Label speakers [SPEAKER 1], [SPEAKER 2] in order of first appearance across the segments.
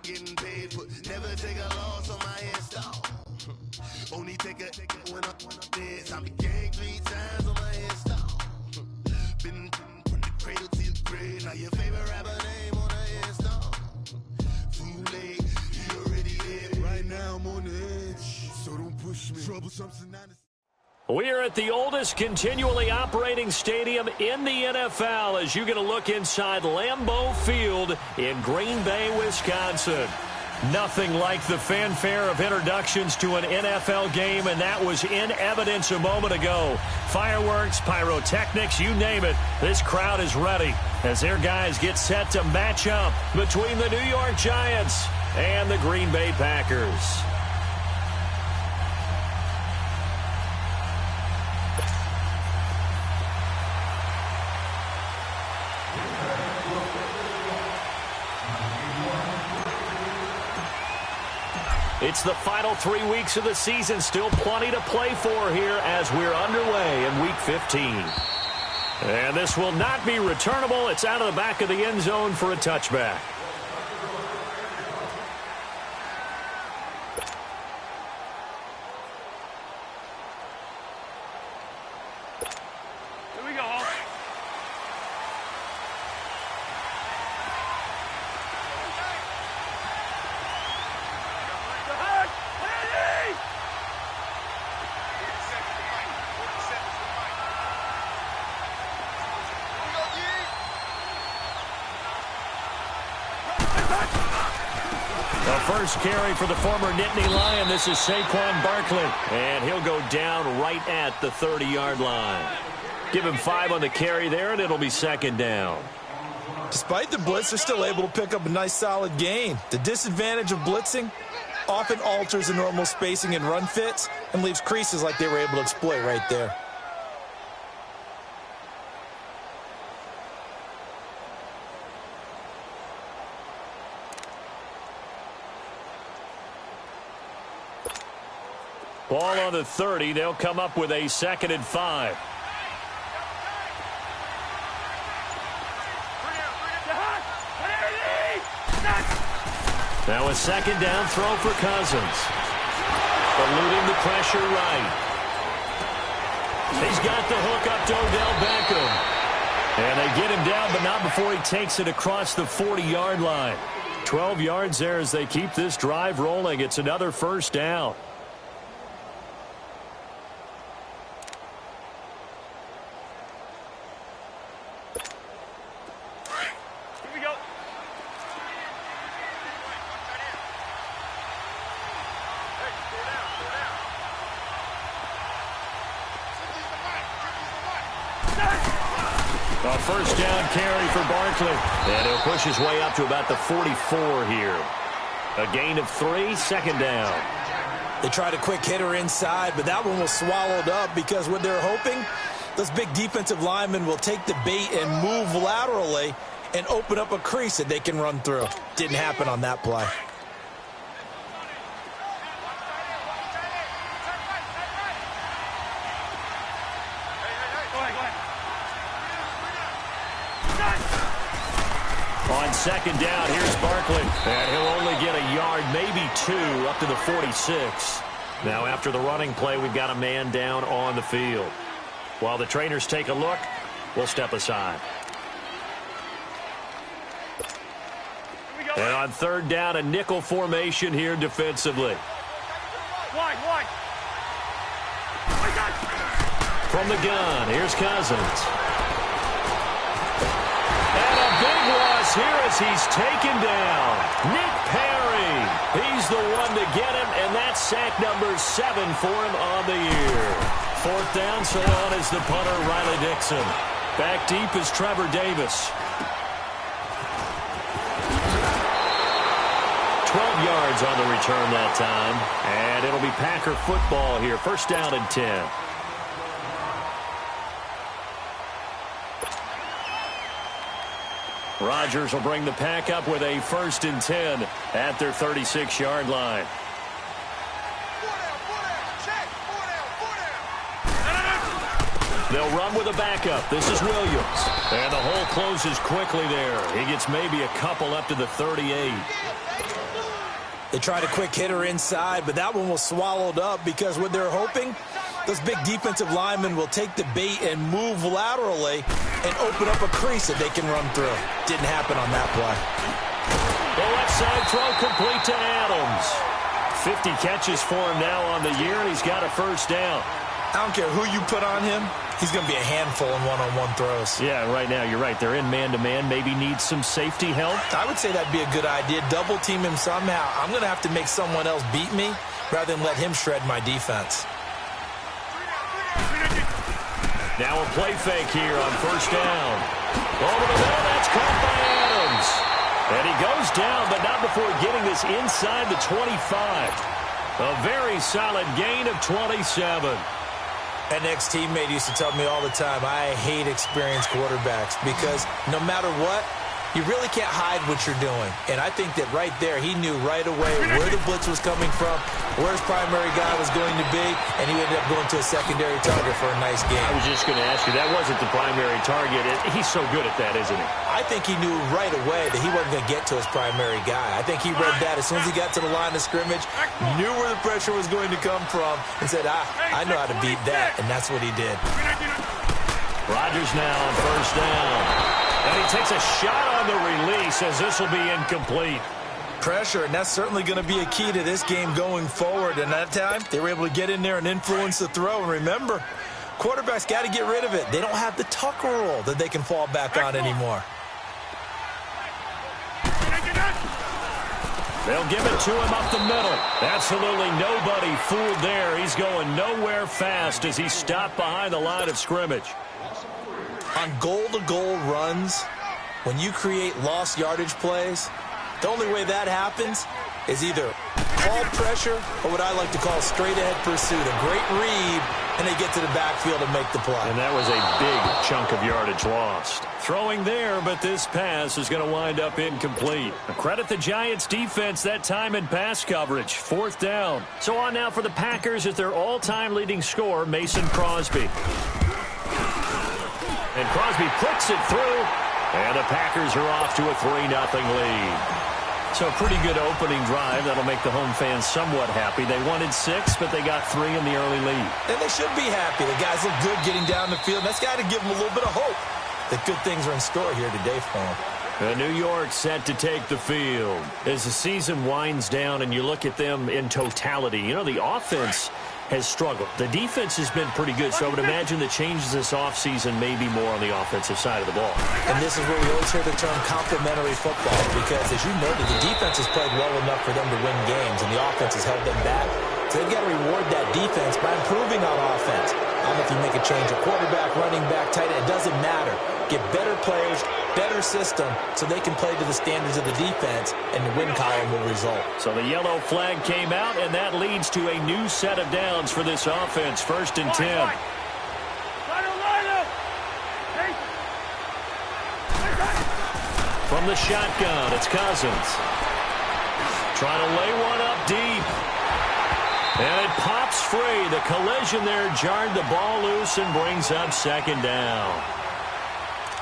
[SPEAKER 1] Getting paid for, never take a loss on my install. Only take a when I'm dead. Time to gang 3 times on my install. Been from the cradle to the grave. Now your favorite rapper name on the install. Too late, you already dead. Right now I'm on the edge, so don't push me. Troublesome tonight.
[SPEAKER 2] We are at the oldest continually operating stadium in the NFL as you get a look inside Lambeau Field in Green Bay, Wisconsin. Nothing like the fanfare of introductions to an NFL game, and that was in evidence a moment ago. Fireworks, pyrotechnics, you name it. This crowd is ready as their guys get set to match up between the New York Giants and the Green Bay Packers. It's the final 3 weeks of the season. Still plenty to play for here as we're underway in Week 15. And this will not be returnable. It's out of the back of the end zone for a touchback.
[SPEAKER 3] Here we go.
[SPEAKER 2] First carry for the former Nittany Lion. This is Saquon Barkley, and he'll go down right at the 30-yard line. Give him 5 on the carry there, and it'll be second down.
[SPEAKER 4] Despite the blitz, they're still able to pick up a nice, solid gain. The disadvantage of blitzing often alters the normal spacing and run fits and leaves creases like they were able to exploit right there.
[SPEAKER 2] Ball on the 30. They'll come up with a 2nd and 5. Now a 2nd down throw for Cousins. Eluding the pressure right. He's got the hook up to Odell Beckham. And they get him down, but not before he takes it across the 40-yard line. 12 yards there as they keep this drive rolling. It's another first down. A first down carry for Barkley. And he'll push his way up to about the 44 here. A gain of 3, 2nd down.
[SPEAKER 4] They tried a quick hitter inside, but that one was swallowed up because what they're hoping, those big defensive linemen will take the bait and move laterally and open up a crease that they can run through. Didn't happen on that play.
[SPEAKER 2] On 2nd down, here's Barkley. And he'll only get a yard, maybe 2, up to the 46. Now after the running play, we've got a man down on the field. While the trainers take a look, we'll step aside. And on 3rd down, a nickel formation here defensively.
[SPEAKER 3] Wide.
[SPEAKER 2] From the gun, here's Cousins. And a big loss here as he's taken down. Nick Perry. He's the one to get him, and that's sack number 7 for him on the year. 4th down, so on is the punter, Riley Dixon. Back deep is Trevor Davis. 12 yards on the return that time, and it'll be Packer football here. 1st down and 10. Rodgers will bring the Pack up with a 1st and 10 at their 36-yard line. They'll run with a backup. This is Williams. And the hole closes quickly there. He gets maybe a couple up to the 38.
[SPEAKER 4] They tried a quick hitter inside, but that one was swallowed up because what they're hoping, those big defensive linemen will take the bait and move laterally and open up a crease that they can run through. Didn't happen on that play.
[SPEAKER 2] The left side throw complete to Adams. 50 catches for him now on the year, and he's got a first down.
[SPEAKER 4] I don't care who you put on him. He's going to be a handful in one-on-one throws.
[SPEAKER 2] Yeah, right now, you're right. They're in man-to-man. Maybe needs some safety help.
[SPEAKER 4] I would say that'd be a good idea. Double team him somehow. I'm going to have to make someone else beat me rather than let him shred my defense.
[SPEAKER 2] Now a play fake here on first down. Over the middle, that's caught by Adams. And he goes down, but not before getting this inside the 25. A very solid gain of 27.
[SPEAKER 4] An ex-teammate used to tell me all the time, I hate experienced quarterbacks because no matter what, you really can't hide what you're doing. And I think that right there, he knew right away where the blitz was coming from, where his primary guy was going to be, and he ended up going to a secondary target for a nice game.
[SPEAKER 2] I was just going to ask you, that wasn't the primary target. He's so good at that, isn't he?
[SPEAKER 4] I think he knew right away that he wasn't going to get to his primary guy. I think he read that as soon as he got to the line of scrimmage, knew where the pressure was going to come from, and said, I know how to beat that, and that's what he did.
[SPEAKER 2] Rodgers now on first down. And he takes a shot on the release as this will be incomplete.
[SPEAKER 4] Pressure, and that's certainly going to be a key to this game going forward. And that time, they were able to get in there and influence the throw. And remember, quarterbacks got to get rid of it. They don't have the Tucker rule that they can fall back on anymore.
[SPEAKER 2] They'll give it to him up the middle. Absolutely nobody fooled there. He's going nowhere fast as he's stopped behind the line of scrimmage.
[SPEAKER 4] On goal-to-goal runs, when you create lost yardage plays, the only way that happens is either call pressure or what I like to call straight-ahead pursuit. A great read, and they get to the backfield and make the play.
[SPEAKER 2] And that was a big chunk of yardage lost. Throwing there, but this pass is going to wind up incomplete. Credit the Giants' defense that time in pass coverage. Fourth down. So on now for the Packers is their all-time leading scorer, Mason Crosby. And Crosby puts it through, and the Packers are off to a 3-0 lead. So a pretty good opening drive. That'll make the home fans somewhat happy. They wanted 6, but they got 3 in the early lead.
[SPEAKER 4] And they should be happy. The guys look good getting down the field. That's got to give them a little bit of hope that good things are in store here today for them.
[SPEAKER 2] New York set to take the field. As the season winds down and you look at them in totality, you know, the offense has struggled. The defense has been pretty good, so I would imagine the changes this offseason may be more on the offensive side of the ball.
[SPEAKER 4] And this is where we always hear the term complementary football, because as you noted, the defense has played well enough for them to win games, and the offense has held them back. So they've got to reward that defense by improving on offense. I don't know if you make a change at quarterback, running back, tight end, it doesn't matter. Get better players, better system, so they can play to the standards of the defense, and the win column will result.
[SPEAKER 2] So the yellow flag came out, and that leads to a new set of downs for this offense. 1st and 10. From the shotgun, it's Cousins. Trying to lay one up deep. And it pops free. The collision there jarred the ball loose and brings up 2nd down.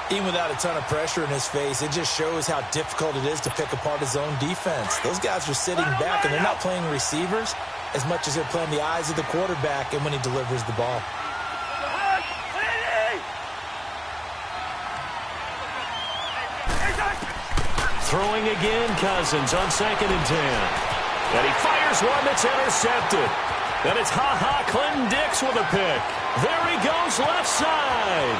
[SPEAKER 4] Even without a ton of pressure in his face, it just shows how difficult it is to pick apart his own defense. Those guys are sitting back, and they're not playing receivers as much as they're playing the eyes of the quarterback and when he delivers the ball.
[SPEAKER 2] Throwing again, Cousins on 2nd and 10. And he fires one that's intercepted. And it's Clinton Dix with a pick. There he goes, left side.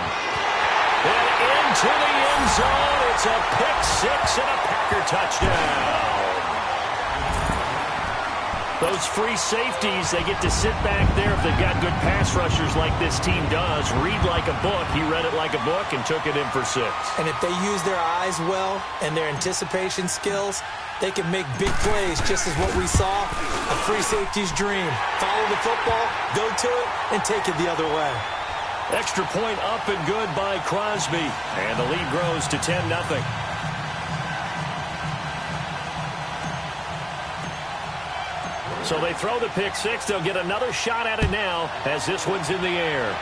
[SPEAKER 2] And into the end zone. It's a pick 6 and a Packer touchdown. Those free safeties, they get to sit back there if they've got good pass rushers like this team does. Read like a book. He read it like a book and took it in for 6.
[SPEAKER 4] And if they use their eyes well and their anticipation skills, they can make big plays, just as what we saw, a free safety's dream. Follow the football, go to it, and take it the other way.
[SPEAKER 2] Extra point up and good by Crosby. And the lead grows to 10-0. So they throw the pick 6. They'll get another shot at it now as this one's in the air.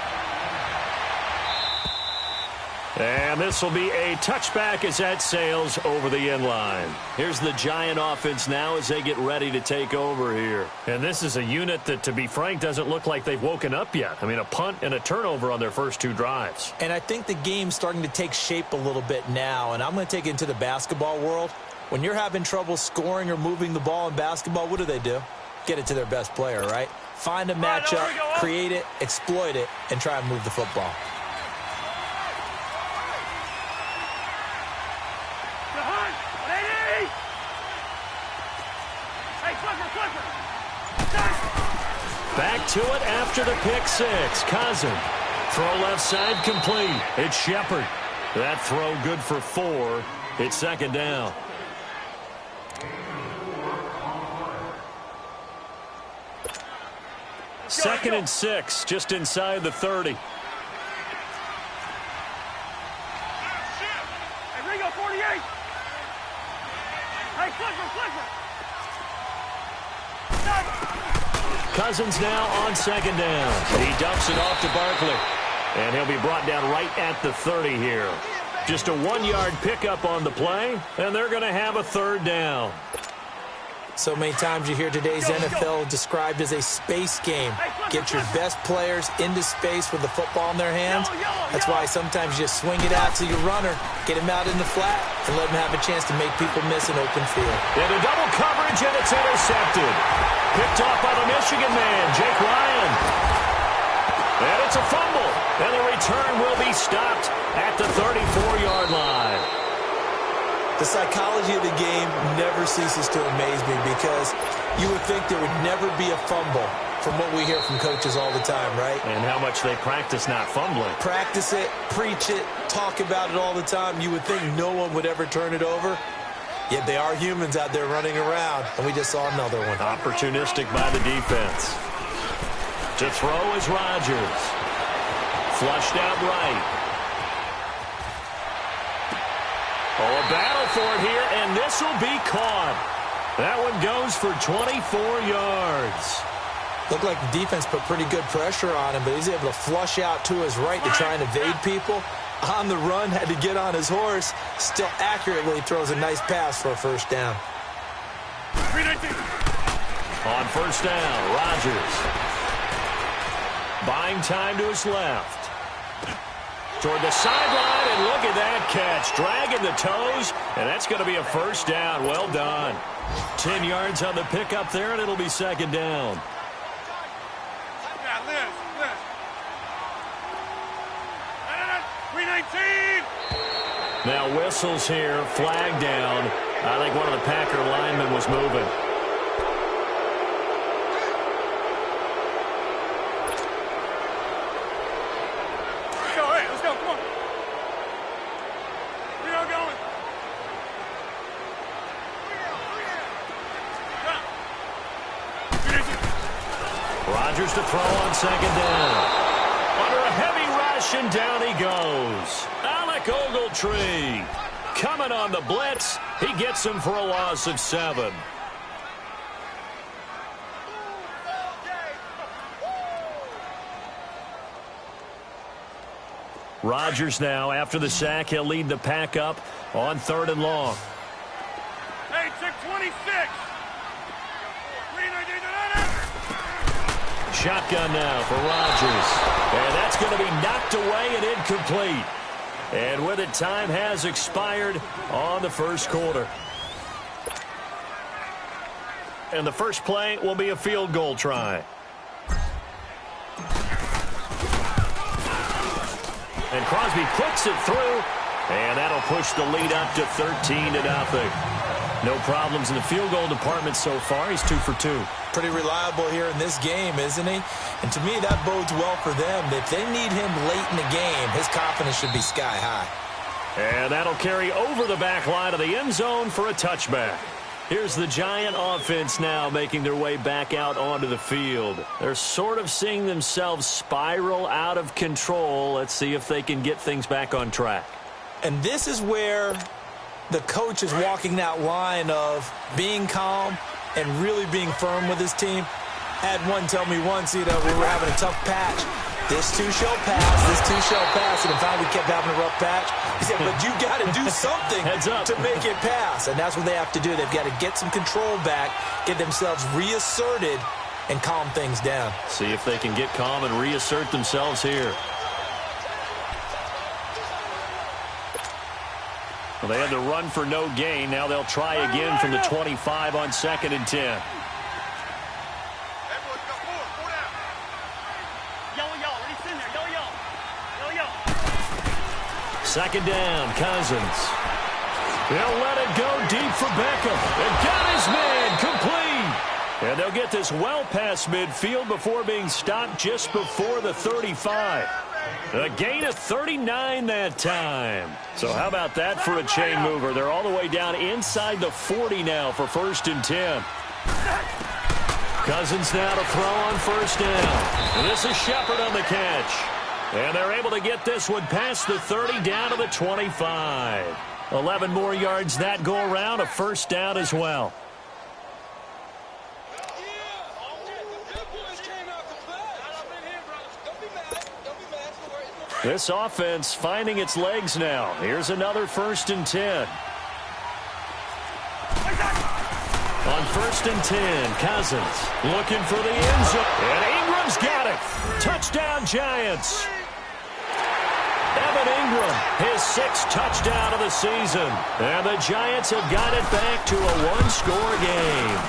[SPEAKER 2] And this will be a touchback as that sails over the end line. Here's the Giant offense now as they get ready to take over here. And this is a unit that, to be frank, doesn't look like they've woken up yet. I mean, a punt and a turnover on their first 2 drives.
[SPEAKER 4] And I think the game's starting to take shape a little bit now. And I'm going to take it into the basketball world. When you're having trouble scoring or moving the ball in basketball, what do? Get it to their best player, right? Find a matchup, create it, exploit it, and try and move the football.
[SPEAKER 2] Back to it after the pick 6. Cousin. Throw left side complete. It's Shepard. That throw good for 4. It's second down. Second and 6, just inside the 30.
[SPEAKER 3] Hey, Ringo, 48. Hey, Clifford.
[SPEAKER 2] Cousins now on second down. He dumps it off to Barkley. And he'll be brought down right at the 30 here. Just a 1-yard pickup on the play, and they're going to have a third down.
[SPEAKER 4] So many times you hear today's NFL described as a space game. Get your best players into space with the football in their hands. That's why sometimes you just swing it out to your runner, get him out in the flat, and let him have a chance to make people miss an open field.
[SPEAKER 2] Into double coverage, and it's intercepted. Picked off by the Michigan man, Jake Ryan. And it's a fumble. And the return will be stopped at the 34-yard line.
[SPEAKER 4] The psychology of the game never ceases to amaze me because you would think there would never be a fumble from what we hear from coaches all the time, right?
[SPEAKER 2] And how much they practice not fumbling.
[SPEAKER 4] Practice it, preach it, talk about it all the time. You would think no one would ever turn it over. Yet they are humans out there running around, and we just saw another one.
[SPEAKER 2] Opportunistic by the defense. To throw is Rodgers. Flushed out right. Oh, a battle for it here, and this will be caught. That one goes for 24 yards.
[SPEAKER 4] Looked like the defense put pretty good pressure on him, but he's able to flush out to his right to try and evade people. On the run, had to get on his horse. Still accurately throws a nice pass for a first down.
[SPEAKER 2] On first down, Rodgers. Buying time to his left. Toward the sideline, and look at that catch. Dragging the toes, and that's going to be a first down. Well done. 10 yards on the pickup there, and it'll be second down. Now whistles here, flag down. I think one of the Packer linemen was moving.
[SPEAKER 3] Let's go, come on. We are going.
[SPEAKER 2] Rodgers to throw on second down. Under a heavy rush, and down he goes. Alec Ogletree coming on the blitz. He gets him for a loss of 7. Rodgers now, after the sack, he'll lead the pack up on 3rd and long.
[SPEAKER 3] Hey, check 26.
[SPEAKER 2] Shotgun now for Rodgers. And that's going to be knocked away and incomplete. And with it, time has expired on the first quarter. And the first play will be a field goal try. And Crosby puts it through, and that'll push the lead up to 13-0. No problems in the field goal department so far. He's 2 for 2.
[SPEAKER 4] Pretty reliable here in this game, isn't he? And to me, that bodes well for them. If they need him late in the game, his confidence should be sky high.
[SPEAKER 2] And that'll carry over the back line of the end zone for a touchback. Here's the Giant offense now making their way back out onto the field. They're sort of seeing themselves spiral out of control. Let's see if they can get things back on track.
[SPEAKER 4] And this is where the coach is walking that line of being calm and really being firm with his team. Had one tell me once, we were having a tough patch. This too shall pass. This too shall pass. And then finally kept having a rough patch. He said, but you got to do something to make it pass. And that's what they have to do. They've got to get some control back, get themselves reasserted, and calm things down.
[SPEAKER 2] See if they can get calm and reassert themselves here. Well, they had to run for no gain. Now they'll try again from the 25 on 2nd and 10. Second down, Cousins. He'll let it go deep for Beckham. And got his man complete. And they'll get this well past midfield before being stopped just before the 35. A gain of 39 that time. So how about that for a chain mover? They're all the way down inside the 40 now for 1st and 10. Cousins now to throw on 1st down. And this is Shepard on the catch. And they're able to get this one past the 30 down to the 25. 11 more yards that go around, a 1st down as well. This offense finding its legs now. Here's another 1st and 10. On 1st and 10, Cousins looking for the end zone. And Ingram's got it. Touchdown, Giants. Evan Ingram, his 6th touchdown of the season. And the Giants have got it back to a one-score game.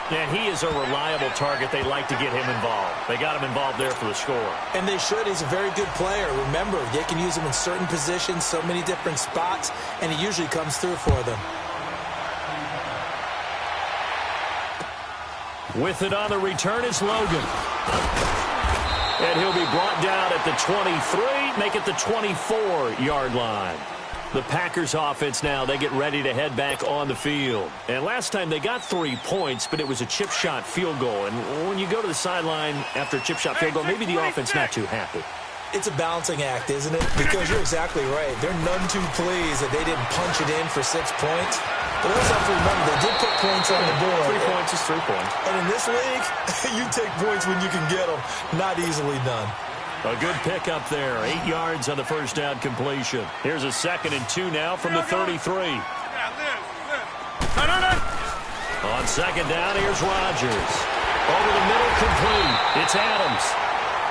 [SPEAKER 2] And he is a reliable target. They like to get him involved. They got him involved there for the score.
[SPEAKER 4] And they should. He's a very good player. Remember, they can use him in certain positions, so many different spots, and he usually comes through for them.
[SPEAKER 2] With it on the return is Logan. And he'll be brought down at the 23, make it the 24-yard line. The Packers offense now, they get ready to head back on the field. And last time they got 3 points, but it was a chip shot field goal. And when you go to the sideline after a chip shot field goal, maybe the offense not too happy.
[SPEAKER 4] It's a balancing act, isn't it? Because you're exactly right. They're none too pleased that they didn't punch it in for 6 points. But also have to remember, they did put points on the board.
[SPEAKER 2] 3 points is 3 points.
[SPEAKER 4] And in this league, you take points when you can get them. Not easily done.
[SPEAKER 2] A good pickup there. 8 yards on the 1st down completion. Here's a 2nd and 2 now from the 33. On 2nd down, here's Rodgers. Over the middle, complete. It's Adams.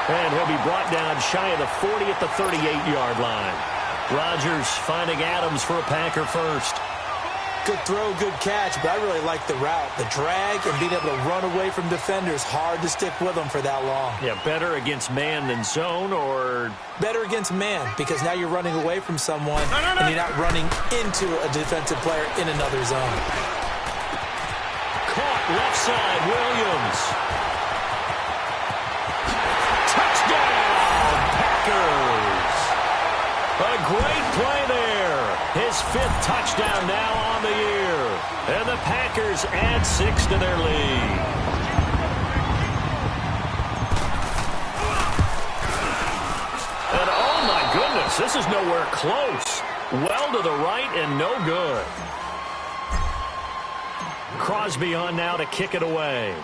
[SPEAKER 2] And he'll be brought down shy of the 40 at the 38-yard line. Rodgers finding Adams for a Packer first.
[SPEAKER 4] Good throw, good catch, but I really like the route. The drag and being able to run away from defenders, hard to stick with them for that long.
[SPEAKER 2] Yeah, better against man than zone, or?
[SPEAKER 4] Better against man, because now you're running away from someone and you're not running into a defensive player in another zone.
[SPEAKER 2] Caught left side, Williams. Touchdown, Packers. A great play there. His 5th touchdown now on the year. And the Packers add 6 to their lead. And oh my goodness, this is nowhere close. Well to the right and no good. Crosby on now to kick it away.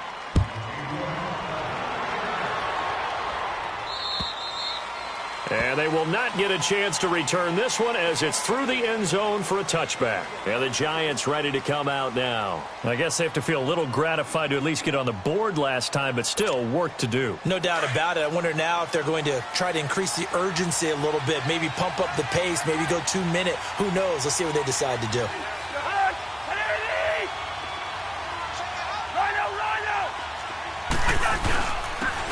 [SPEAKER 2] And they will not get a chance to return this one as it's through the end zone for a touchback. And the Giants ready to come out now. I guess they have to feel a little gratified to at least get on the board last time, but still work to do.
[SPEAKER 4] No doubt about it. I wonder now if they're going to try to increase the urgency a little bit, maybe pump up the pace, maybe go 2 minute. Who knows? Let's see what they decide to do.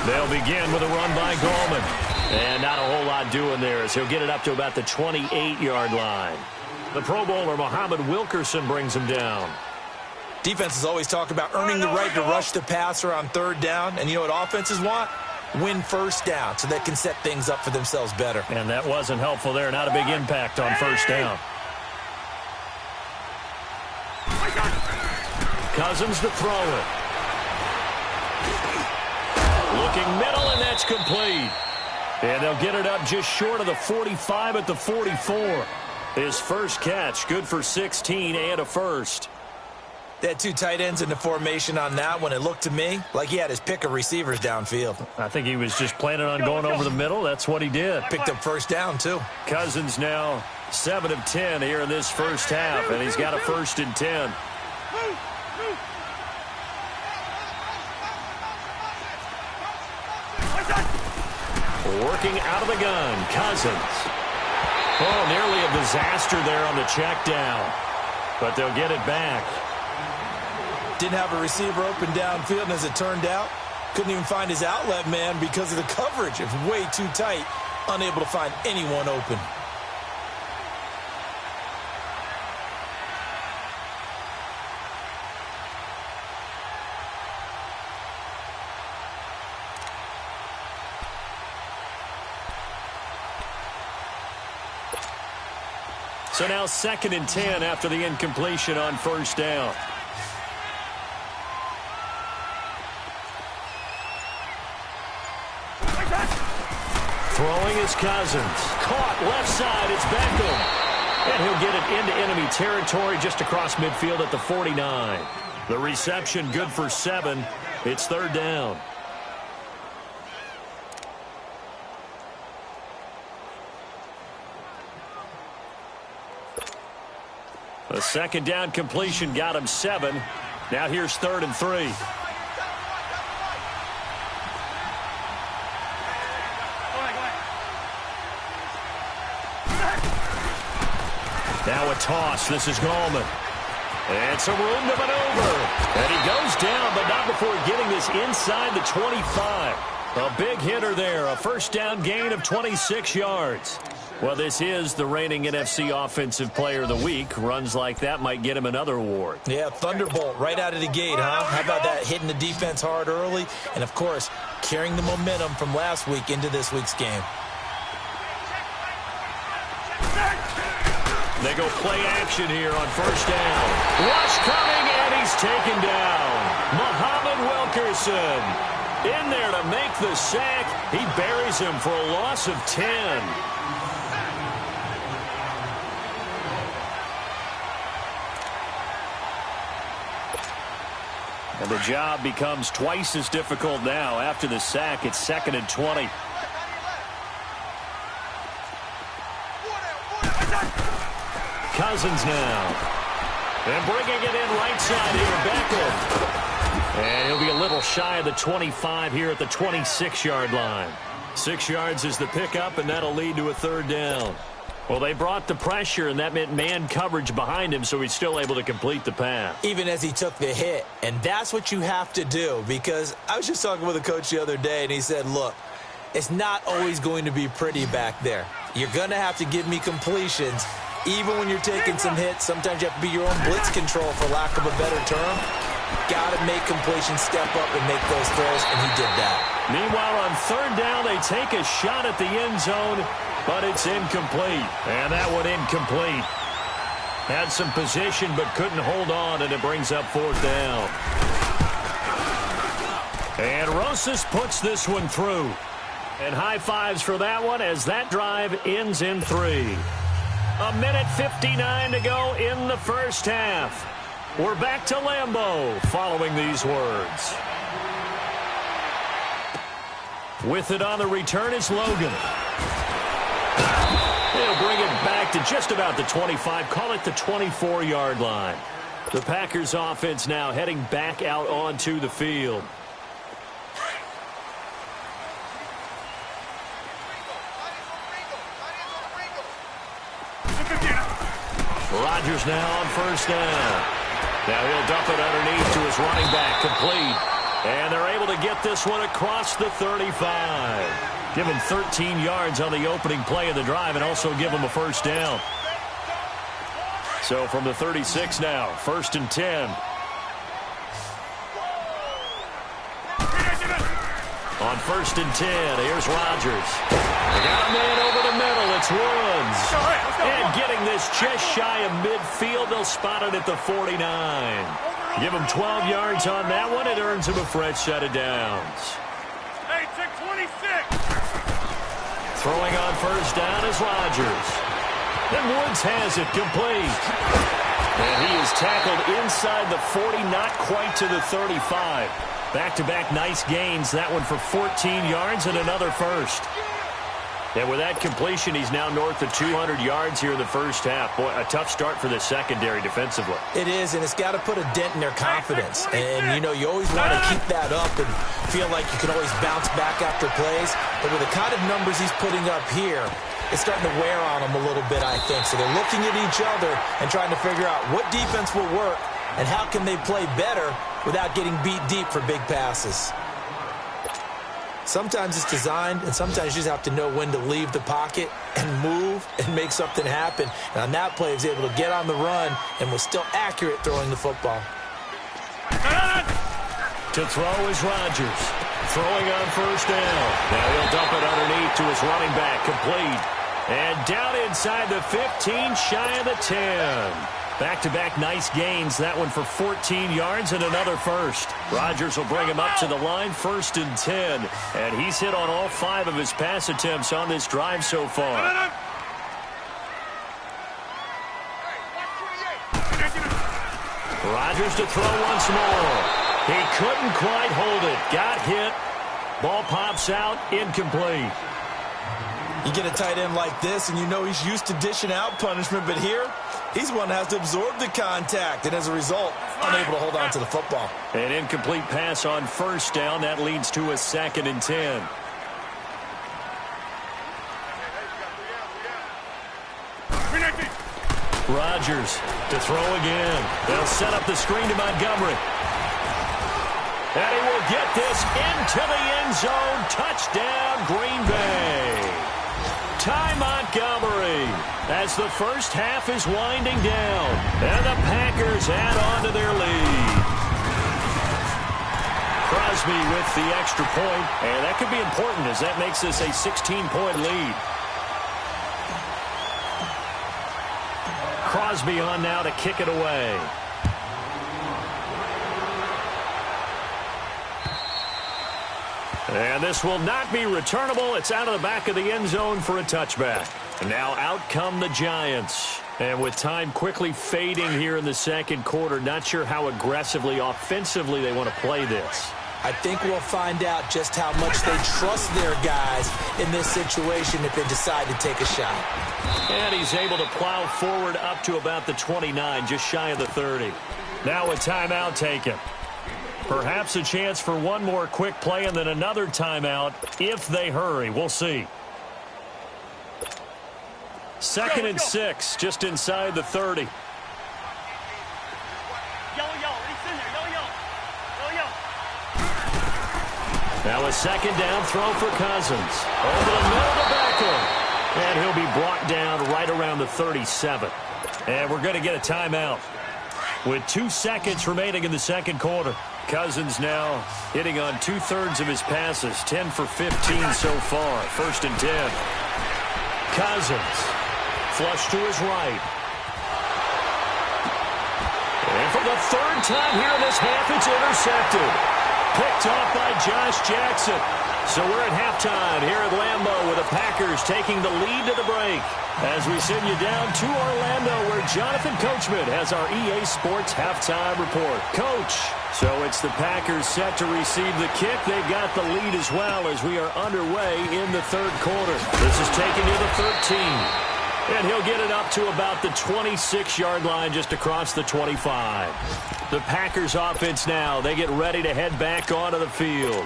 [SPEAKER 2] They'll begin with a run by Gallman. And not a whole lot doing there as he'll get it up to about the 28-yard line. The Pro Bowler, Muhammad Wilkerson, brings him down.
[SPEAKER 4] Defenses always talk about earning the right to rush the passer on 3rd down. And you know what offenses want? Win 1st down so they can set things up for themselves better.
[SPEAKER 2] And that wasn't helpful there. Not a big impact on 1st down. Cousins to throw it. Looking middle, and that's complete. And they'll get it up just short of the 45 at the 44. His first catch, good for 16 and a first.
[SPEAKER 4] They had two tight ends in the formation on that one. It looked to me like he had his pick of receivers downfield.
[SPEAKER 2] I think he was just planning on going over the middle. That's what he did.
[SPEAKER 4] Picked up first down, too.
[SPEAKER 2] Cousins now 7 of 10 here in this first half, and he's got a 1st and 10. Working out of the gun, Cousins. Oh, nearly a disaster there on the check down, but they'll get it back.
[SPEAKER 4] Didn't have a receiver open downfield, and as it turned out, couldn't even find his outlet man because of the coverage. It was way too tight, unable to find anyone open.
[SPEAKER 2] So now 2nd and 10 after the incompletion on first down. Throwing is Cousins. Caught left side. It's Beckham. And he'll get it into enemy territory just across midfield at the 49. The reception good for 7. It's 3rd down. The 2nd down completion got him 7. Now here's 3rd and 3. Now a toss. This is Gallman. And some room to maneuver. And he goes down, but not before getting this inside the 25. A big hitter there. A first down gain of 26 yards. Well, this is the reigning NFC Offensive Player of the Week. Runs like that might get him another award.
[SPEAKER 4] Yeah, thunderbolt right out of the gate, huh? How about that? Hitting the defense hard early. And, of course, carrying the momentum from last week into this week's game.
[SPEAKER 2] They go play action here on first down. Rush coming, and he's taken down. Muhammad Wilkerson in there to make the sack. He buries him for a loss of 10. And the job becomes twice as difficult now. After the sack, it's 2nd and 20. Cousins now. And bringing it in right side here, Beckham. And he'll be a little shy of the 25 here at the 26-yard line. 6 yards is the pickup, and that'll lead to a 3rd down. Well, they brought the pressure, and that meant man coverage behind him, so he's still able to complete the pass.
[SPEAKER 4] Even as he took the hit. And that's what you have to do, because I was just talking with a coach the other day, and he said, look, it's not always going to be pretty back there. You're going to have to give me completions. Even when you're taking some hits, sometimes you have to be your own blitz control, for lack of a better term. Got to make completions, step up, and make those throws, and he did that.
[SPEAKER 2] Meanwhile, on 3rd down, they take a shot at the end zone, but it's incomplete. And that one incomplete. Had some position, but couldn't hold on, and it brings up 4th down. And Rosas puts this one through. And high fives for that one as that drive ends in 3. A minute 59 to go in the first half. We're back to Lambeau following these words. With it on the return is Logan. He'll bring it back to just about the 25, call it the 24-yard line. The Packers offense now heading back out onto the field. Rodgers now on first down. Now he'll dump it underneath to his running back, complete. And they're able to get this one across the 35. Give him 13 yards on the opening play of the drive and also give him a first down. So from the 36 now, 1st and 10. On 1st and 10, here's Rodgers. They got a man over the middle. It's Woods. And getting this just shy of midfield, they'll spot it at the 49. Give him 12 yards on that one. It earns him a fresh set of downs.
[SPEAKER 3] Hey, check 26.
[SPEAKER 2] Throwing on first down is Rodgers. Then Woods has it complete. And he is tackled inside the 40, not quite to the 35. Back-to-back nice gains, that one for 14 yards and another first. And with that completion, he's now north of 200 yards here in the first half. Boy, a tough start for the secondary defensively.
[SPEAKER 4] It is, and it's got to put a dent in their confidence. And, you know, you always want to keep that up and feel like you can always bounce back after plays. But with the kind of numbers he's putting up here, it's starting to wear on them a little bit, I think. So they're looking at each other and trying to figure out what defense will work and how can they play better without getting beat deep for big passes. Sometimes it's designed, and sometimes you just have to know when to leave the pocket and move and make something happen. And on that play, he was able to get on the run and was still accurate throwing the football.
[SPEAKER 2] To throw is Rodgers. Throwing on first down. Now he'll dump it underneath to his running back. Complete. And down inside the 15, shy of the 10. Back-to-back nice gains. That one for 14 yards and another first. Rodgers will bring him up to the line, 1st and 10. And he's hit on all 5 of his pass attempts on this drive so far. Rodgers to throw once more. He couldn't quite hold it. Got hit. Ball pops out, incomplete.
[SPEAKER 4] You get a tight end like this, and you know he's used to dishing out punishment, but here, he's one that has to absorb the contact, and as a result, unable to hold on to the football.
[SPEAKER 2] An incomplete pass on first down. That leads to a 2nd and 10. Rodgers to throw again. They'll set up the screen to Montgomery. And he will get this into the end zone. Touchdown, Green Bay. Ty Montgomery as the first half is winding down. And the Packers add on to their lead. Crosby with the extra point. And that could be important as that makes this a 16-point lead. Crosby on now to kick it away. And this will not be returnable. It's out of the back of the end zone for a touchback. And now out come the Giants. And with time quickly fading here in the second quarter, not sure how aggressively, offensively they want to play this.
[SPEAKER 4] I think we'll find out just how much they trust their guys in this situation if they decide to take a shot.
[SPEAKER 2] And he's able to plow forward up to about the 29, just shy of the 30. Now a timeout taken. Perhaps a chance for one more quick play and then another timeout if they hurry. We'll see. 2nd and 6, just inside the 30. Now a 2nd down throw for Cousins. Over the middle of the backfield. And he'll be brought down right around the 37. And we're going to get a timeout. With 2 seconds remaining in the second quarter. Cousins now hitting on 2/3 of his passes. 10 for 15 so far. 1st and 10. Cousins. Flush to his right. And for the 3rd time here in this half, it's intercepted. Picked off by Josh Jackson. So we're at halftime here at Lambeau with the Packers taking the lead to the break. As we send you down to Orlando where Jonathan Coachman has our EA Sports halftime report. Coach, so it's the Packers set to receive the kick. They've got the lead as well as we are underway in the 3rd quarter. This is taken near the 13. And he'll get it up to about the 26-yard line just across the 25. The Packers offense now, they get ready to head back onto the field.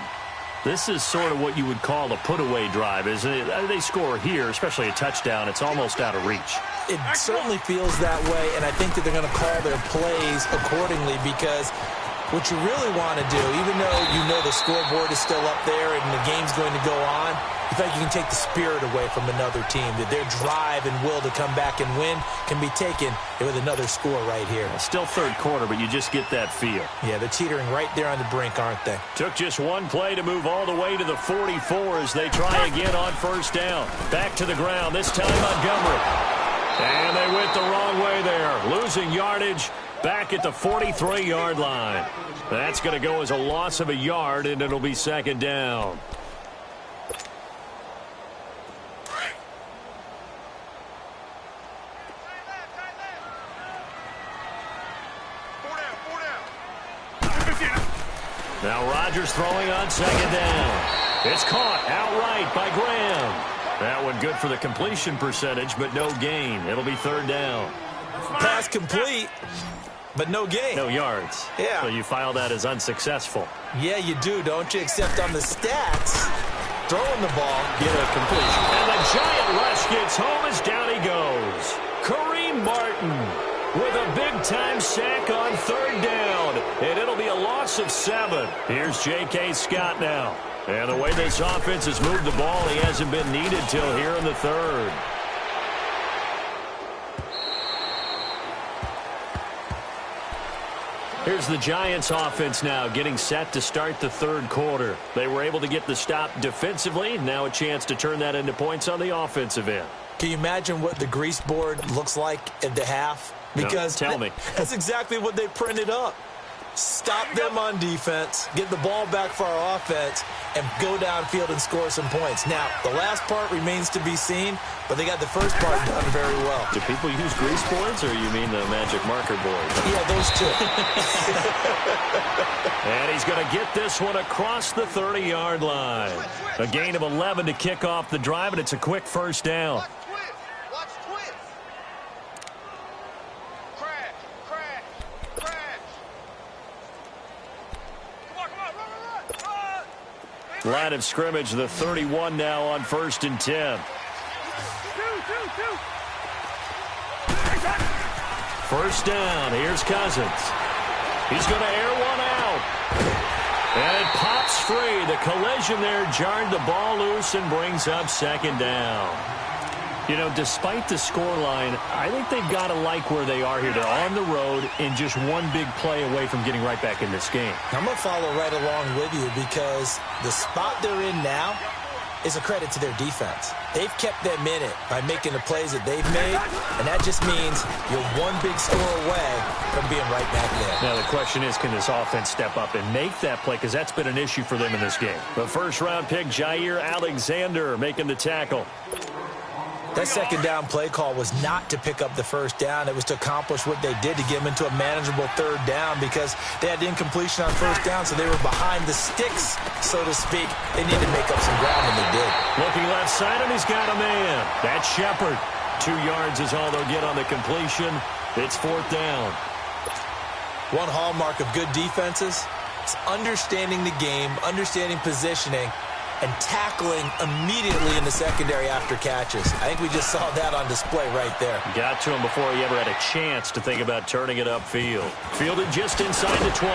[SPEAKER 2] This is sort of what you would call a put-away drive, isn't it? They score here, especially a touchdown. It's almost out of reach.
[SPEAKER 4] It certainly feels that way, and I think that they're going to call their plays accordingly because what you really want to do, even though you know the scoreboard is still up there and the game's going to go on, you feel like you can take the spirit away from another team, that their drive and will to come back and win can be taken with another score right here.
[SPEAKER 2] Still 3rd quarter, but you just get that feel.
[SPEAKER 4] Yeah, they're teetering right there on the brink, aren't they?
[SPEAKER 2] Took just one play to move all the way to the 44 as they try again on 1st down. Back to the ground, this time Montgomery. And they went the wrong way there, losing yardage back at the 43-yard line. That's going to go as a loss of a yard, and it'll be 2nd down. Now Rodgers throwing on second down. It's caught outright by Graham. That one good for the completion percentage, but no gain. It'll be third down.
[SPEAKER 4] Pass complete, but no gain.
[SPEAKER 2] No yards.
[SPEAKER 4] Yeah.
[SPEAKER 2] So you file that as unsuccessful.
[SPEAKER 4] Yeah, you do, don't you? Except on the stats, throwing the ball,
[SPEAKER 2] get a completion. And the giant rush gets home as down he goes. Kareem Martin with a big-time sack on third down. And it'll be a loss of 7. Here's J.K. Scott now. And the way this offense has moved the ball, he hasn't been needed till here in the third. Here's the Giants offense now getting set to start the third quarter. They were able to get the stop defensively. Now a chance to turn that into points on the offensive end.
[SPEAKER 4] Can you imagine what the grease board looks like at the half? Because
[SPEAKER 2] no, tell me.
[SPEAKER 4] That's exactly what they printed up. Stop them on defense, get the ball back for our offense, and go downfield and score some points. Now, the last part remains to be seen, but they got the first part done very well.
[SPEAKER 2] Do people use grease boards, or you mean the magic marker board?
[SPEAKER 4] Yeah, those two.
[SPEAKER 2] And he's going to get this one across the 30-yard line. A gain of 11 to kick off the drive, and it's a quick first down. Line of scrimmage, the 31 now on 1st and 10. First down, here's Cousins. He's going to air one out. And it pops free. The collision there jarred the ball loose and brings up second down. You know, despite the scoreline, I think they've got to like where they are here. They're on the road and just one big play away from getting right back in this game.
[SPEAKER 4] I'm going to follow right along with you because the spot they're in now is a credit to their defense. They've kept them in it by making the plays that they've made, and that just means you're one big score away from being right back there.
[SPEAKER 2] Now, the question is, can this offense step up and make that play? Because that's been an issue for them in this game. The first-round pick, Jair Alexander, making the tackle.
[SPEAKER 4] That second down play call was not to pick up the first down. It was to accomplish what they did to get them into a manageable third down because they had incompletion on first down, so they were behind the sticks, so to speak. They needed to make up some ground, and they did.
[SPEAKER 2] Looking left side, and he's got a man. That's Shepard. 2 yards is all they'll get on the completion. It's fourth down.
[SPEAKER 4] One hallmark of good defenses is understanding the game, understanding positioning, and tackling immediately in the secondary after catches. I think we just saw that on display right there.
[SPEAKER 2] Got to him before he ever had a chance to think about turning it upfield. Fielded just inside the 20.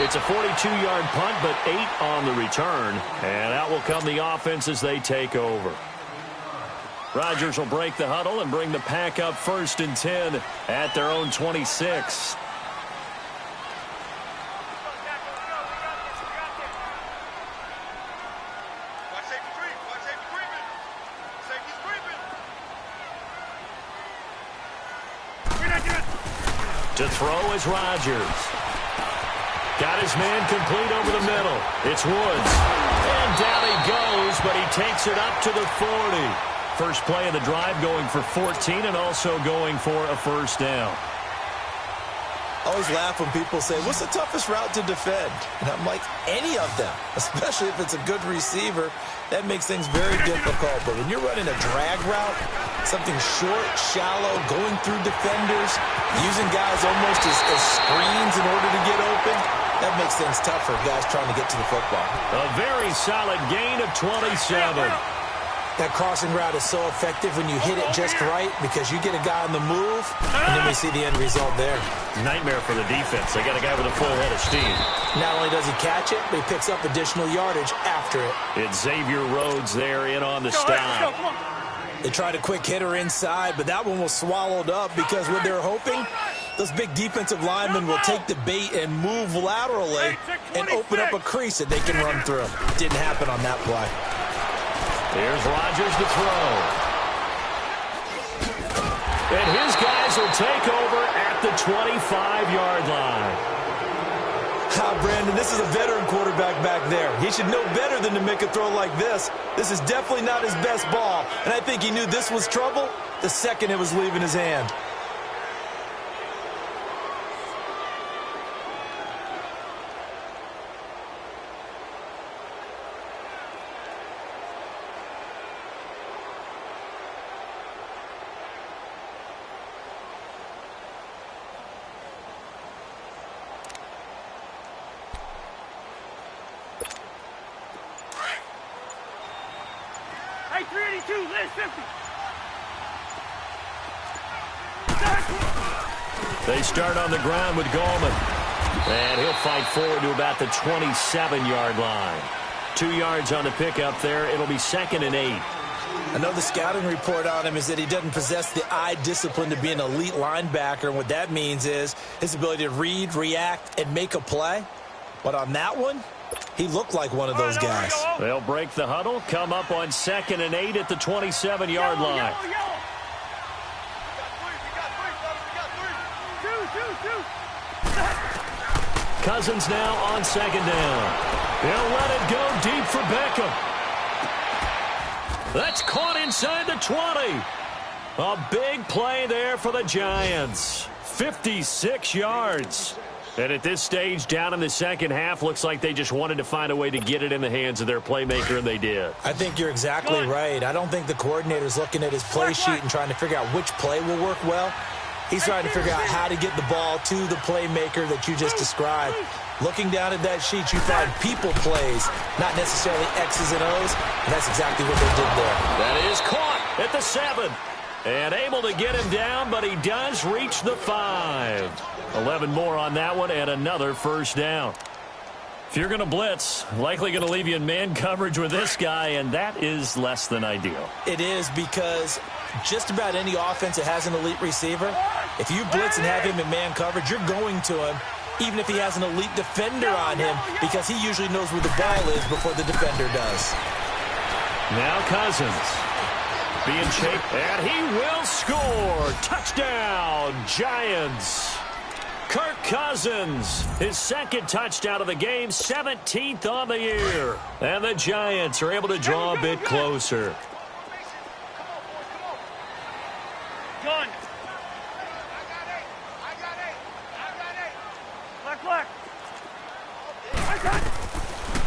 [SPEAKER 2] It's a 42-yard punt, but 8 on the return. And out will come the offense as they take over. Rodgers will break the huddle and bring the Pack up 1st and 10 at their own 26. To throw is Rodgers. Got his man complete over the middle. It's Woods. And down he goes, but he takes it up to the 40. First play of the drive going for 14 and also going for a first down.
[SPEAKER 4] I always laugh when people say, what's the toughest route to defend? And I'm like, any of them, especially if it's a good receiver. That makes things very difficult. But when you're running a drag route, something short, shallow, going through defenders, using guys almost as screens in order to get open, that makes things tough for guys trying to get to the football.
[SPEAKER 2] A very solid gain of 27.
[SPEAKER 4] That crossing route is so effective when you hit it just right because you get a guy on the move, and then we see the end result there.
[SPEAKER 2] Nightmare for the defense. They got a guy with a full head of steam.
[SPEAKER 4] Not only does he catch it, but he picks up additional yardage after it.
[SPEAKER 2] It's Xavier Rhodes there in on the stop.
[SPEAKER 4] They tried a quick hitter inside, but that one was swallowed up because what they're hoping, those big defensive linemen will take the bait and move laterally and open up a crease that they can run through. Didn't happen on that play.
[SPEAKER 2] Here's Rodgers to throw. And his guys will take over at the 25-yard line.
[SPEAKER 4] Brandon, this is a veteran quarterback back there. He should know better than to make a throw like this. This is definitely not his best ball, and I think he knew this was trouble the second it was leaving his hand.
[SPEAKER 3] 382, Liz 50.
[SPEAKER 2] They start on the ground with Gallman. And he'll fight forward to about the 27-yard line. 2 yards on the pickup there. It'll be 2nd and 8.
[SPEAKER 4] I know the scouting report on him is that he doesn't possess the eye discipline to be an elite linebacker. And what that means is his ability to read, react, and make a play. But on that one, he looked like one of those guys.
[SPEAKER 2] They'll break the huddle, come up on 2nd and 8 at the 27-yard line. Cousins now on 2nd down. He'll let it go deep for Beckham. That's caught inside the 20. A big play there for the Giants. 56 yards. And at this stage, down in the second half, looks like they just wanted to find a way to get it in the hands of their playmaker, and they did.
[SPEAKER 4] I think you're exactly right. I don't think the coordinator's looking at his play sheet and trying to figure out which play will work well. He's trying to figure out how to get the ball to the playmaker that you just described. Looking down at that sheet, you find people plays, not necessarily X's and O's, and that's exactly what they did there.
[SPEAKER 2] That is caught at the 7. And able to get him down, but he does reach the 5. 11 more on that one, and another first down. If you're going to blitz, likely going to leave you in man coverage with this guy, and that is less than ideal.
[SPEAKER 4] It is, because just about any offense that has an elite receiver, if you blitz and have him in man coverage, you're going to him, even if he has an elite defender on him, because he usually knows where the ball is before the defender does.
[SPEAKER 2] Now Cousins being shaped, and he will score. Touchdown, Giants. Kirk Cousins, his 2nd touchdown of the game, 17th on the year. And the Giants are able to draw a bit closer.
[SPEAKER 3] Gun. Black.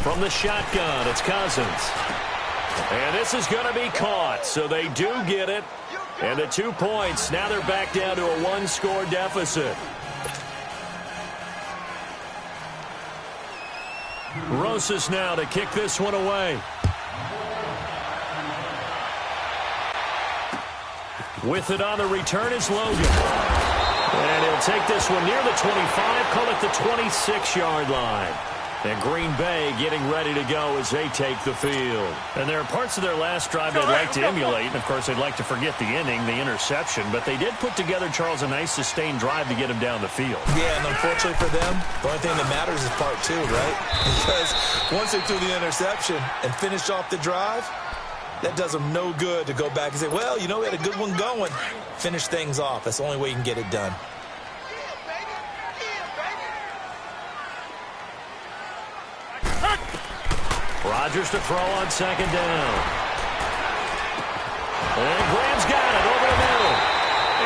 [SPEAKER 2] From the shotgun, it's Cousins. And this is going to be caught, so they do get it. And the 2 points, now they're back down to a 1-score deficit. Rosas now to kick this one away. With it on the return is Logan. And he'll take this one near the 25, call it the 26-yard line. And Green Bay getting ready to go as they take the field. And there are parts of their last drive they'd like to emulate. And, of course, they'd like to forget the inning, the interception. But they did put together, Charles, a nice sustained drive to get him down the field.
[SPEAKER 4] Yeah, and unfortunately for them, the only thing that matters is part 2, right? Because once they threw the interception and finished off the drive, that does them no good to go back and say, well, you know, we had a good one going. Finish things off. That's the only way you can get it done.
[SPEAKER 2] Rodgers to throw on 2nd down. And Graham's got it over the middle.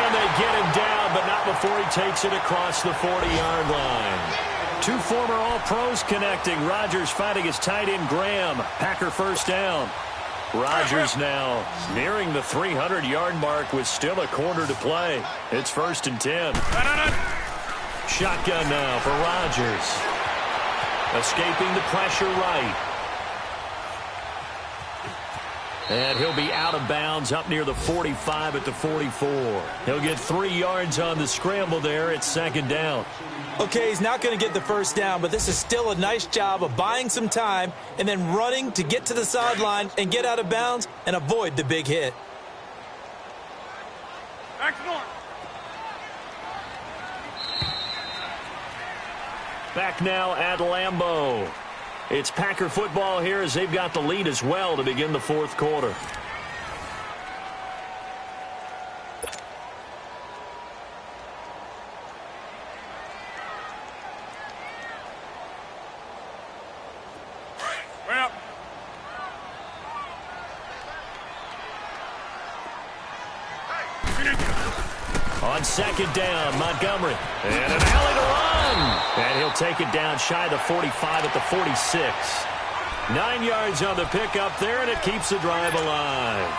[SPEAKER 2] And they get him down, but not before he takes it across the 40-yard line. 2 former All-Pros connecting. Rodgers fighting his tight end Graham. Packer first down. Rodgers now nearing the 300-yard mark with still a quarter to play. It's 1st and 10. Shotgun now for Rodgers. Escaping the pressure right. And he'll be out of bounds up near the 45 at the 44. He'll get 3 yards on the scramble there at 2nd down.
[SPEAKER 4] Okay, he's not going to get the first down, but this is still a nice job of buying some time and then running to get to the sideline and get out of bounds and avoid the big hit.
[SPEAKER 2] Back now at Lambeau. It's Packer football here as they've got the lead as well to begin the 4th quarter. On 2nd down, Montgomery. And an alley to run. And he'll take it down shy of the 45 at the 46. 9 yards on the pickup there, and it keeps the drive alive.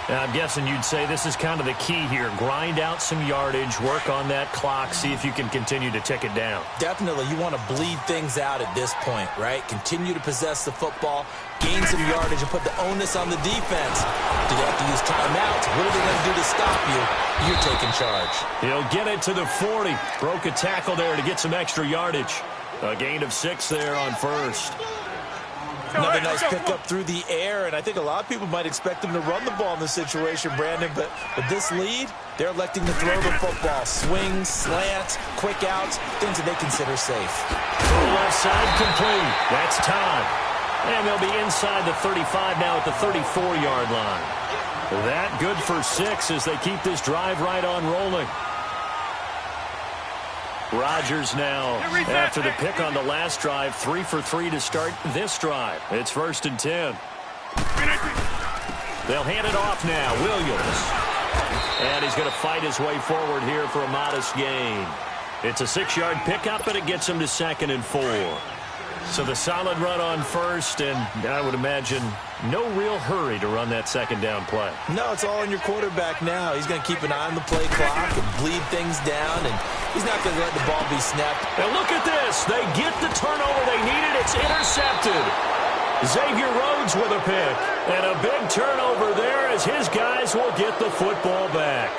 [SPEAKER 2] I'm guessing you'd say this is kind of the key here. Grind out some yardage, work on that clock, see if you can continue to tick it down.
[SPEAKER 4] Definitely. You want to bleed things out at this point, right? Continue to possess the football, gain some yardage, and put the onus on the defense. Do they have to use timeouts? What are they going to do to stop you? You're taking charge.
[SPEAKER 2] He'll get it to the 40. Broke a tackle there to get some extra yardage. A gain of 6 there on first.
[SPEAKER 4] Another nice pickup through the air, and I think a lot of people might expect them to run the ball in this situation, Brandon, but with this lead, they're electing to throw the football. Swings, slants, quick outs, things that they consider safe.
[SPEAKER 2] Left side complete. That's time. And they'll be inside the 35 now at the 34-yard line. That good for 6 as they keep this drive right on rolling. Rodgers now, after the pick on the last drive, 3 for 3 to start this drive. It's 1st and 10. They'll hand it off now. Williams. And he's going to fight his way forward here for a modest gain. It's a 6-yard pickup, and it gets him to 2nd and 4. So the solid run on first, and I would imagine no real hurry to run that second down play.
[SPEAKER 4] No, it's all on your quarterback now. He's going to keep an eye on the play clock and bleed things down, and he's not going to let the ball be snapped.
[SPEAKER 2] And look at this. They get the turnover they needed. It's intercepted. Xavier Rhodes with a pick. And a big turnover there as his guys will get the football back.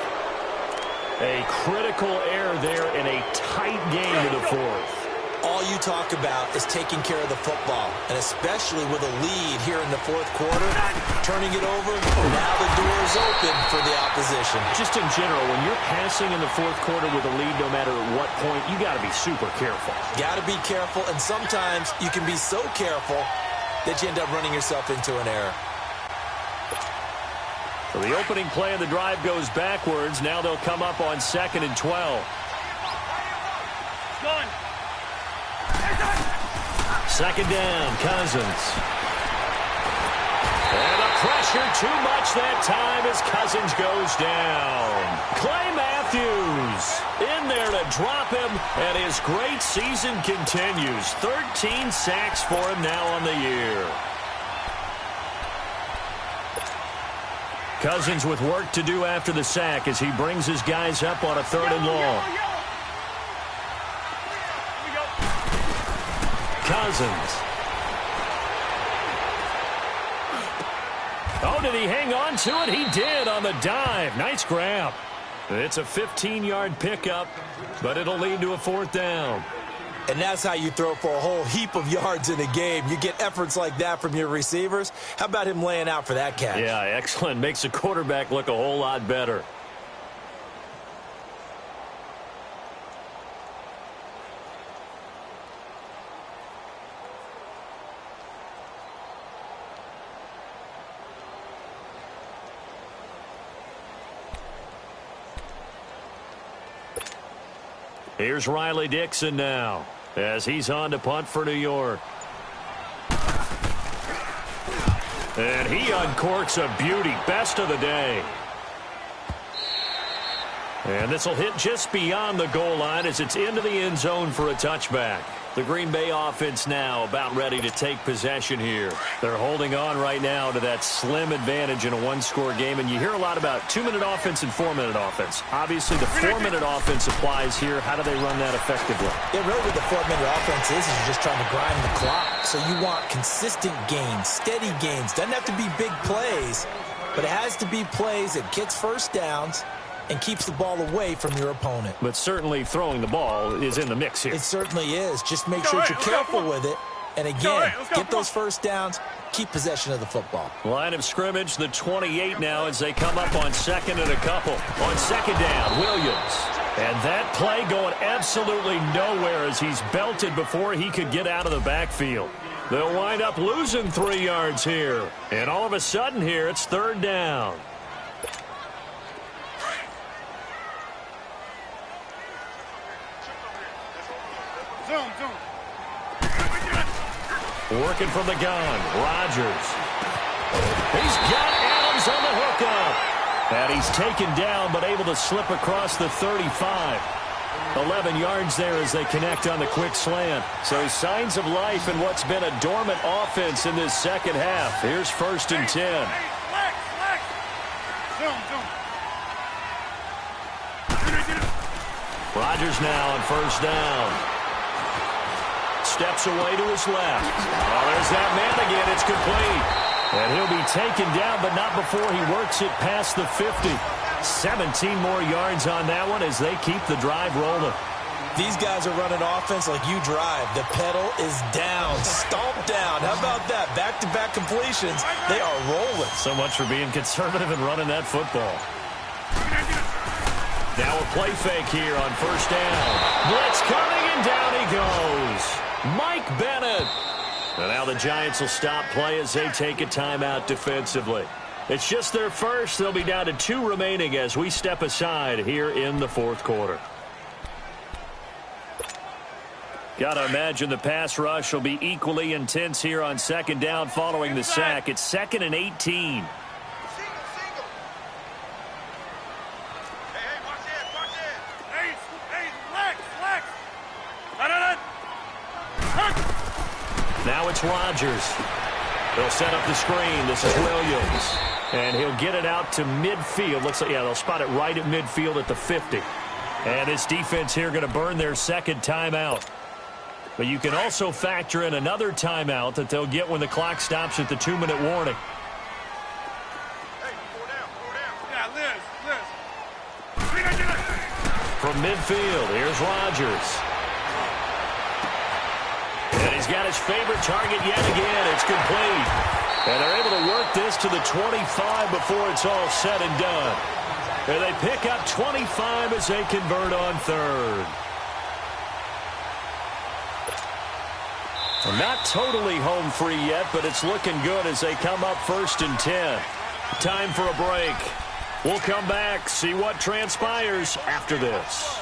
[SPEAKER 2] A critical error there in a tight game in the 4th.
[SPEAKER 4] All you talk about is taking care of the football, and especially with a lead here in the 4th quarter, turning it over, now the door is open for the opposition.
[SPEAKER 2] Just in general, when you're passing in the 4th quarter with a lead, no matter at what point, you got to be super careful.
[SPEAKER 4] Got to be careful, and sometimes you can be so careful that you end up running yourself into an error.
[SPEAKER 2] So the opening play of the drive goes backwards. Now they'll come up on 2nd and 12.
[SPEAKER 3] Done.
[SPEAKER 2] 2nd down, Cousins. And the pressure too much that time as Cousins goes down. Clay Matthews in there to drop him, and his great season continues. 13 sacks for him now on the year. Cousins with work to do after the sack as he brings his guys up on a 3rd and long. Cousins. Oh, did he hang on to it? He did on the dive. Nice grab. It's a 15-yard pickup, but it'll lead to a 4th down.
[SPEAKER 4] And that's how you throw for a whole heap of yards in a game. You get efforts like that from your receivers. How about him laying out for that catch?
[SPEAKER 2] Yeah, excellent. Makes the quarterback look a whole lot better. Here's Riley Dixon now as he's on to punt for New York. And he uncorks a beauty. Best of the day. And this will hit just beyond the goal line as it's into the end zone for a touchback. The Green Bay offense now about ready to take possession here. They're holding on right now to that slim advantage in a one-score game. And you hear a lot about 2-minute offense and 4-minute offense. Obviously, the 4-minute offense applies here. How do they run that effectively?
[SPEAKER 4] Yeah, really what the 4-minute offense is you're just trying to grind the clock. So you want consistent gains, steady gains. Doesn't have to be big plays, but it has to be plays that gets first downs and keeps the ball away from your opponent.
[SPEAKER 2] But certainly throwing the ball is in the mix here.
[SPEAKER 4] It certainly is. Just make sure that you're careful with it. And again, get those first downs, keep possession of the football.
[SPEAKER 2] Line of scrimmage, the 28 now as they come up on 2nd and a couple. On 2nd down, Williams. And that play going absolutely nowhere as he's belted before he could get out of the backfield. They'll wind up losing 3 yards here. And all of a sudden here, it's 3rd down. Working from the gun, Rodgers. He's got Adams on the hookup. And he's taken down, but able to slip across the 35. 11 yards there as they connect on the quick slant. So signs of life in what's been a dormant offense in this second half. Here's 1st and 10. Rodgers now on first down. Steps away to his left. Oh, there's that man again. It's complete. And he'll be taken down, but not before he works it past the 50. 17 more yards on that one as they keep the drive rolling.
[SPEAKER 4] These guys are running offense like you drive. The pedal is down, stomped down. How about that? Back-to-back completions. They are rolling.
[SPEAKER 2] So much for being conservative and running that football. Now a play fake here on first down. Blitz coming, and down he goes. Mike Bennett. And now the Giants will stop play as they take a timeout defensively. It's just their first. They'll be down to 2 remaining as we step aside here in the fourth quarter. Got to imagine the pass rush will be equally intense here on second down following the sack. It's 2nd and 18. Now it's Rodgers. They'll set up the screen. This is Williams. And he'll get it out to midfield. Looks like, yeah, they'll spot it right at midfield at the 50. And this defense here going to burn their second timeout. But you can also factor in another timeout that they'll get when the clock stops at the 2-minute warning. From midfield, here's Rodgers. And he's got his favorite target yet again. It's complete. And they're able to work this to the 25 before it's all said and done. And they pick up 25 as they convert on third. Well, not totally home free yet, but it's looking good as they come up 1st and 10. Time for a break. We'll come back, see what transpires after this.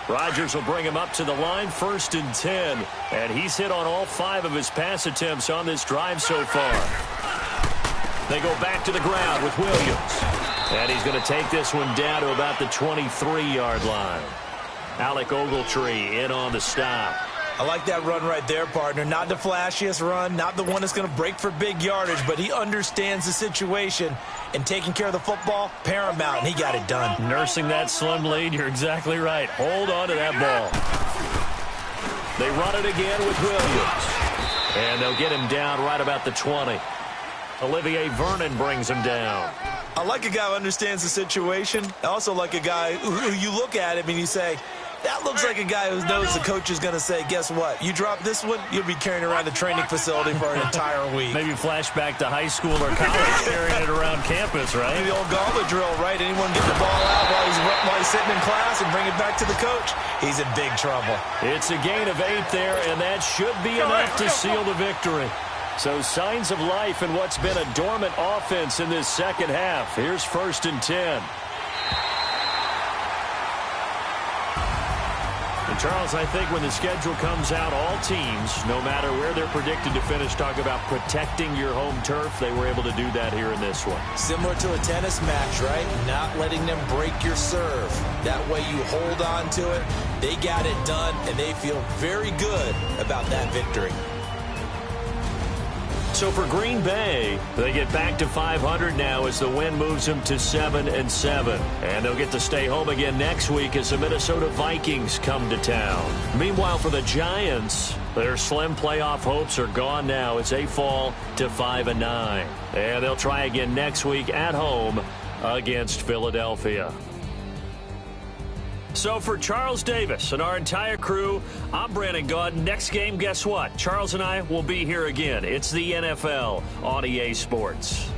[SPEAKER 2] Rodgers will bring him up to the line, 1st and 10. And he's hit on all 5 of his pass attempts on this drive so far. They go back to the ground with Williams. And he's going to take this one down to about the 23-yard line. Alec Ogletree in on the stop.
[SPEAKER 4] I like that run right there, partner. Not the flashiest run, not the one that's going to break for big yardage, but he understands the situation, and taking care of the football, paramount, and he got it done.
[SPEAKER 2] Nursing that slim lead, you're exactly right. Hold on to that ball. They run it again with Williams. And they'll get him down right about the 20. Olivier Vernon brings him down.
[SPEAKER 4] I like a guy who understands the situation. I also like a guy who you look at him and you say, that looks like a guy who knows the coach is going to say, guess what? You drop this one, you'll be carrying around the training facility for an entire week.
[SPEAKER 2] Maybe flashback to high school or college, carrying it around campus, right?
[SPEAKER 4] Maybe the old gauntlet drill, right? Anyone get the ball out while he's sitting in class and bring it back to the coach, he's in big trouble.
[SPEAKER 2] It's a gain of 8 there, and that should be enough to seal the victory. So signs of life in what's been a dormant offense in this second half. Here's 1st and 10. And Charles, I think when the schedule comes out, all teams, no matter where they're predicted to finish, talk about protecting your home turf. They were able to do that here in this one.
[SPEAKER 4] Similar to a tennis match, right? Not letting them break your serve. That way you hold on to it. They got it done, and they feel very good about that victory.
[SPEAKER 2] So for Green Bay, they get back to 500 now as the win moves them to 7-7. And they'll get to stay home again next week as the Minnesota Vikings come to town. Meanwhile, for the Giants, their slim playoff hopes are gone now as they fall to 5-9. And they'll try again next week at home against Philadelphia. So for Charles Davis and our entire crew, I'm Brandon Gaudin. Next game, guess what? Charles and I will be here again. It's the NFL on EA Sports.